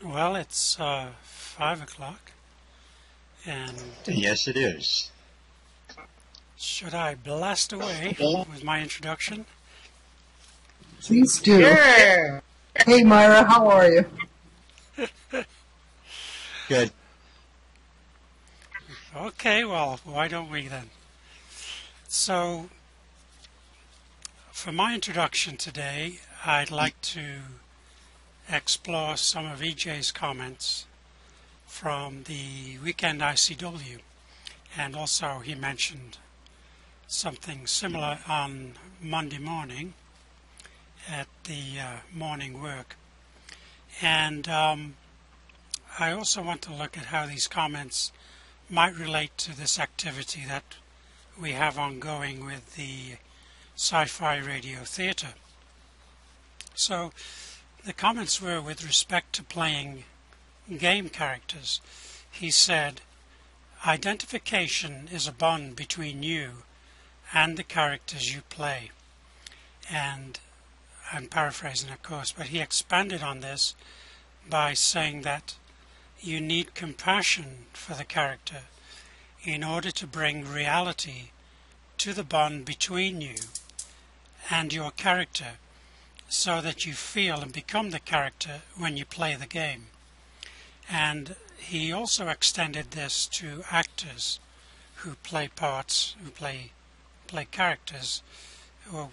Well, it's 5 o'clock, and Yes, it is. should I blast away with my introduction? Please do. Sure. Hey, Myra, how are you? Good. Okay, well, why don't we then? So, for my introduction today, I'd like to explore some of EJ's comments from the weekend ICW, and also he mentioned something similar on Monday morning at the morning work. And I also want to look at how these comments might relate to this activity that we have ongoing with the Sci-Fi Radio Theatre. So the comments were with respect to playing game characters. He said, identification is a bond between you and the characters you play. And I'm paraphrasing, of course, but he expanded on this by saying that you need compassion for the character in order to bring reality to the bond between you and your character so that you feel and become the character when you play the game. And he also extended this to actors who play parts, who play characters,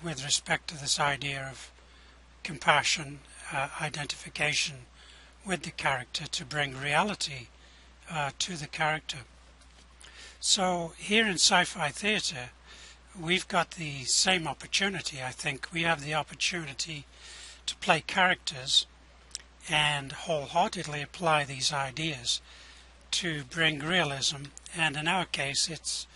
with respect to this idea of compassion, identification with the character to bring reality to the character. So here in Sci-Fi Theatre, we've got the same opportunity, I think. We have the opportunity to play characters and wholeheartedly apply these ideas to bring realism, and in our case it's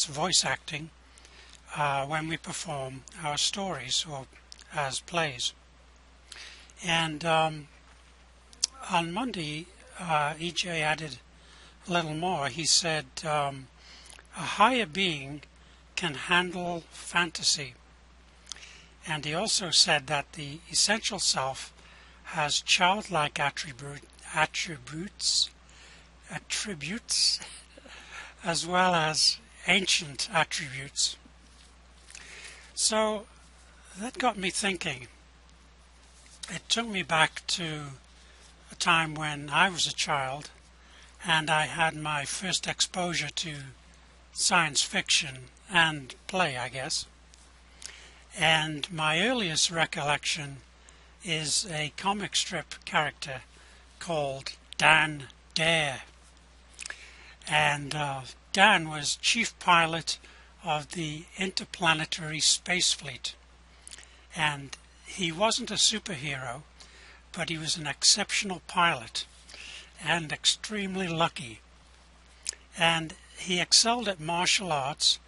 voice acting when we perform our stories or as plays. And on Monday, EJ added a little more. He said, a higher being can handle fantasy. And he also said that the essential self has childlike attributes, as well as ancient attributes. So that got me thinking. It took me back to a time when I was a child and I had my first exposure to science fiction and play, I guess. And my earliest recollection is a comic strip character called Dan Dare. And Dan was chief pilot of the interplanetary space fleet. And he wasn't a superhero, but he was an exceptional pilot and extremely lucky. And he excelled at martial arts,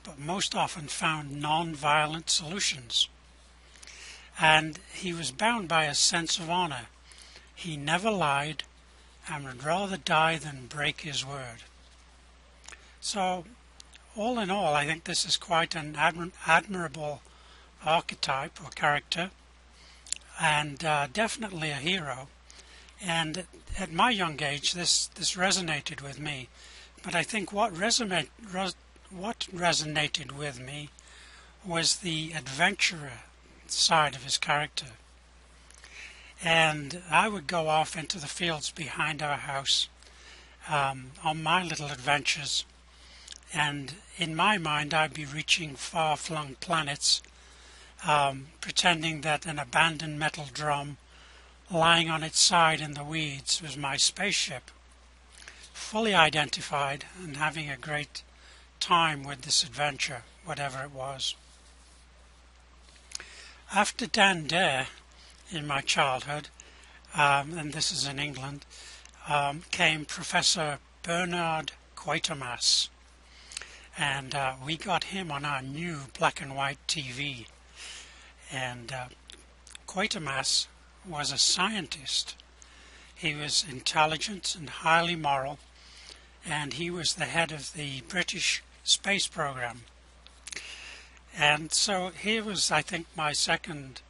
but most often found non-violent solutions. And he was bound by a sense of honor. He never lied and would rather die than break his word. So, all in all, I think this is quite an admirable archetype or character, and definitely a hero. And at my young age, this resonated with me. But I think what resonated with me was the adventurer side of his character. And I would go off into the fields behind our house on my little adventures. And in my mind, I'd be reaching far-flung planets, pretending that an abandoned metal drum lying on its side in the weeds was my spaceship, fully identified and having a great time with this adventure, whatever it was. After Dan Dare, in my childhood, and this is in England, came Professor Bernard Quatermass. And we got him on our new black and white TV. And Quatermass was a scientist. He was intelligent and highly moral, and he was the head of the British space program. And so here was, I think, my second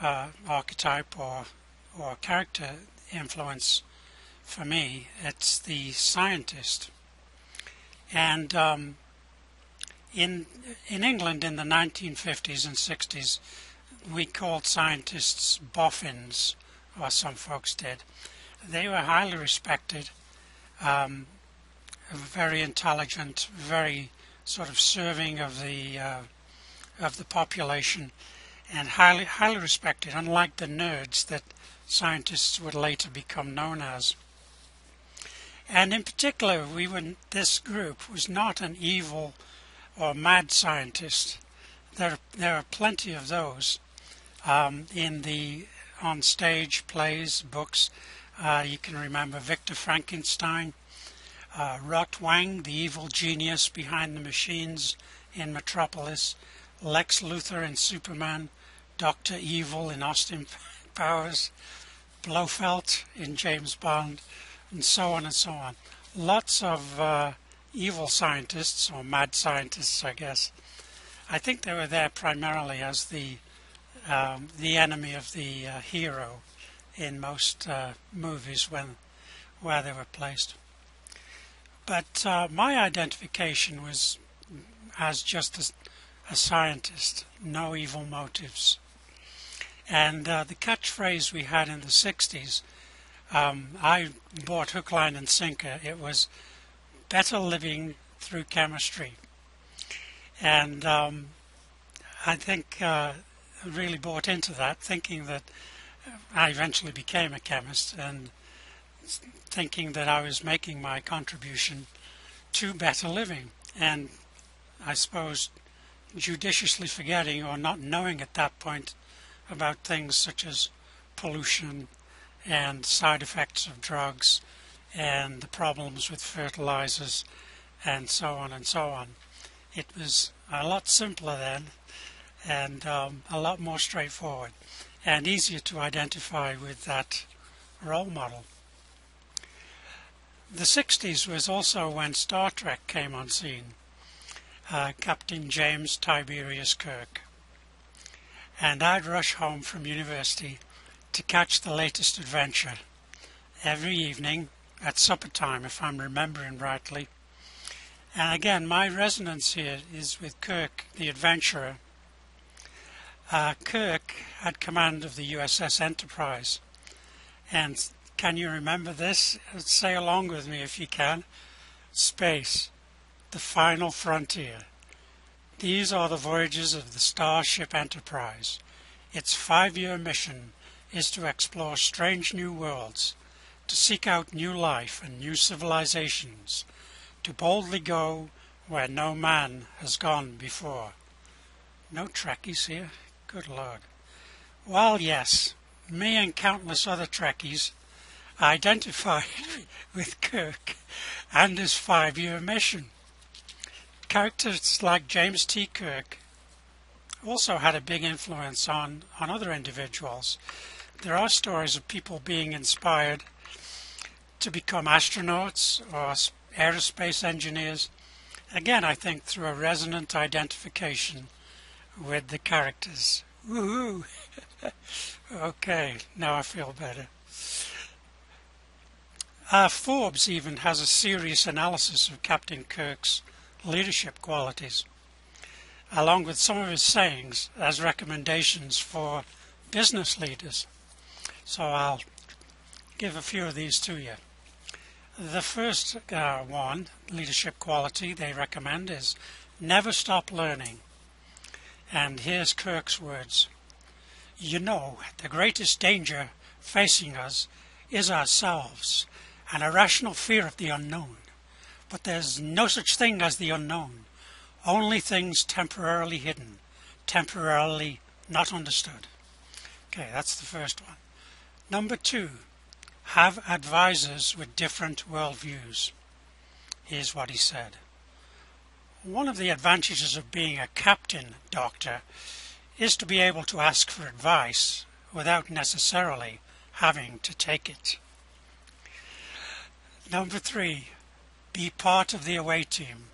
archetype or character influence for me. It's the scientist. And in England in the 1950s and 60s, we called scientists boffins, or some folks did. They were highly respected, very intelligent, very sort of serving of the population, and highly respected, unlike the nerds that scientists would later become known as. And in particular, this group was not an evil or mad scientist. There are plenty of those on stage plays, books. You can remember Victor Frankenstein, Rotwang, the evil genius behind the machines in Metropolis, Lex Luthor in Superman, Dr. Evil in Austin Powers, Blofeld in James Bond, and so on and so on. Lots of evil scientists, or mad scientists, I guess. I think they were there primarily as the enemy of the hero in most movies where they were placed. But my identification was as just a scientist, no evil motives. And the catchphrase we had in the 60s, I bought hook, line and sinker. It was better living through chemistry. And I think I really bought into that, thinking that I eventually became a chemist, and thinking that I was making my contribution to better living. And I suppose judiciously forgetting or not knowing at that point about things such as pollution and side effects of drugs and the problems with fertilizers and so on and so on. It was a lot simpler then, and a lot more straightforward and easier to identify with that role model. The 60s was also when Star Trek came on scene. Captain James Tiberius Kirk. And I'd rush home from university to catch the latest adventure every evening at supper time, if I'm remembering rightly. And again, my resonance here is with Kirk, the adventurer. Kirk had command of the USS Enterprise. And can you remember this? Say along with me if you can. Space, the final frontier. These are the voyages of the Starship Enterprise. Its 5-year mission is to explore strange new worlds, to seek out new life and new civilizations, to boldly go where no man has gone before. No Trekkies here? Good Lord. Well, yes, me and countless other Trekkies identified with Kirk and his 5-year mission. Characters like James T. Kirk also had a big influence on other individuals. There are stories of people being inspired to become astronauts or aerospace engineers. Again, I think through a resonant identification with the characters. Woohoo! Okay, now I feel better. Forbes even has a serious analysis of Captain Kirk's leadership qualities, along with some of his sayings as recommendations for business leaders. So I'll give a few of these to you. The first one, leadership quality they recommend, is never stop learning. And here's Kirk's words. You know, the greatest danger facing us is ourselves, an irrational fear of the unknown. But there's no such thing as the unknown, only things temporarily hidden, temporarily not understood. Okay, that's the first one. Number 2, have advisors with different worldviews. Here's what he said. One of the advantages of being a captain doctor is to be able to ask for advice without necessarily having to take it. Number 3, be part of the away team.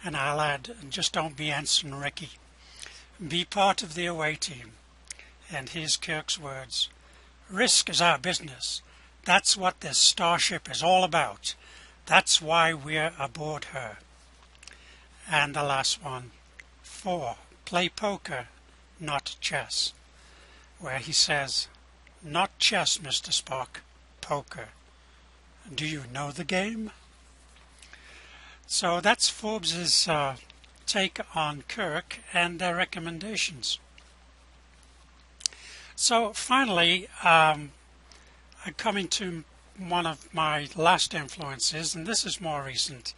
And I'll add, just don't be Ensign Ricky. Be part of the away team. And here's Kirk's words. Risk is our business. That's what this starship is all about. That's why we're aboard her. And the last one, 4. Play poker, not chess. Where he says, not chess, Mr. Spock, poker. Do you know the game? So that's Forbes's take on Kirk and their recommendations. So finally, I'm coming to one of my last influences, and this is more recent.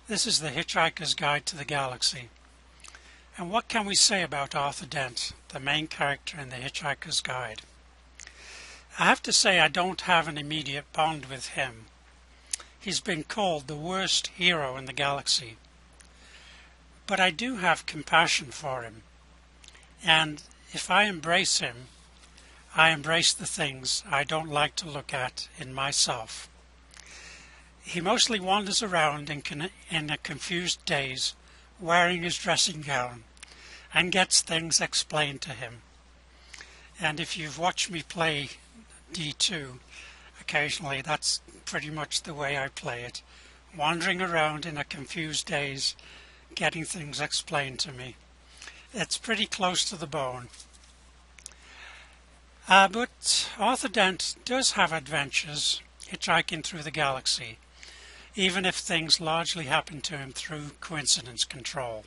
This is the Hitchhiker's Guide to the Galaxy. And what can we say about Arthur Dent, the main character in the Hitchhiker's Guide? I have to say I don't have an immediate bond with him. He's been called the worst hero in the galaxy. But I do have compassion for him. And if I embrace him, I embrace the things I don't like to look at in myself. He mostly wanders around in a confused daze, wearing his dressing gown, and gets things explained to him. And if you've watched me play D2, occasionally that's pretty much the way I play it, wandering around in a confused daze, getting things explained to me. It's pretty close to the bone. But Arthur Dent does have adventures hitchhiking through the galaxy, even if things largely happen to him through coincidence control.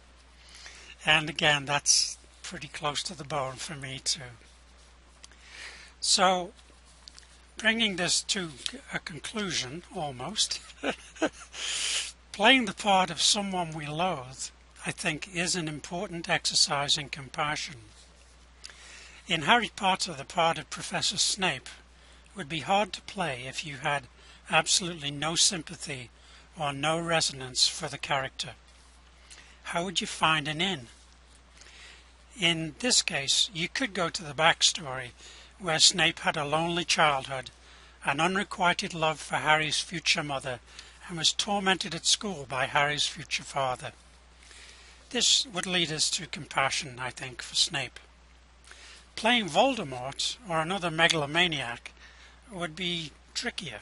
And again, that's pretty close to the bone for me too. So, bringing this to a conclusion, almost, playing the part of someone we loathe, I think, is an important exercise in compassion. In Harry Potter, the part of Professor Snape would be hard to play if you had absolutely no sympathy or no resonance for the character. How would you find an in? In this case, you could go to the backstory, where Snape had a lonely childhood, an unrequited love for Harry's future mother, and was tormented at school by Harry's future father. This would lead us to compassion, I think, for Snape. Playing Voldemort or another megalomaniac would be trickier,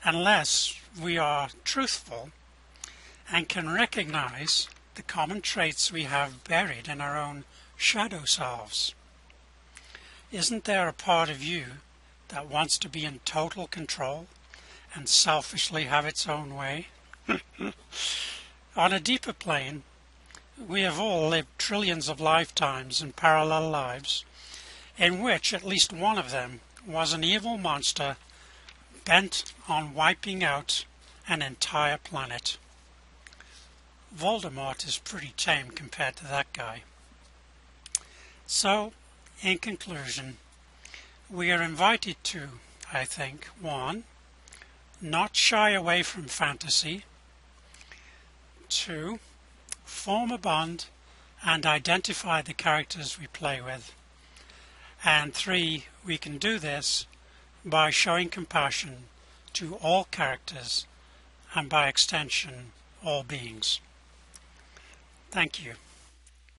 unless we are truthful and can recognize the common traits we have buried in our own shadow selves. Isn't there a part of you that wants to be in total control and selfishly have its own way? On a deeper plane, we have all lived trillions of lifetimes and parallel lives in which at least one of them was an evil monster bent on wiping out an entire planet. Voldemort is pretty tame compared to that guy. So, in conclusion, we are invited to, I think, 1, not shy away from fantasy, 2, form a bond and identify the characters we play with, and 3, we can do this by showing compassion to all characters and by extension all beings. Thank you.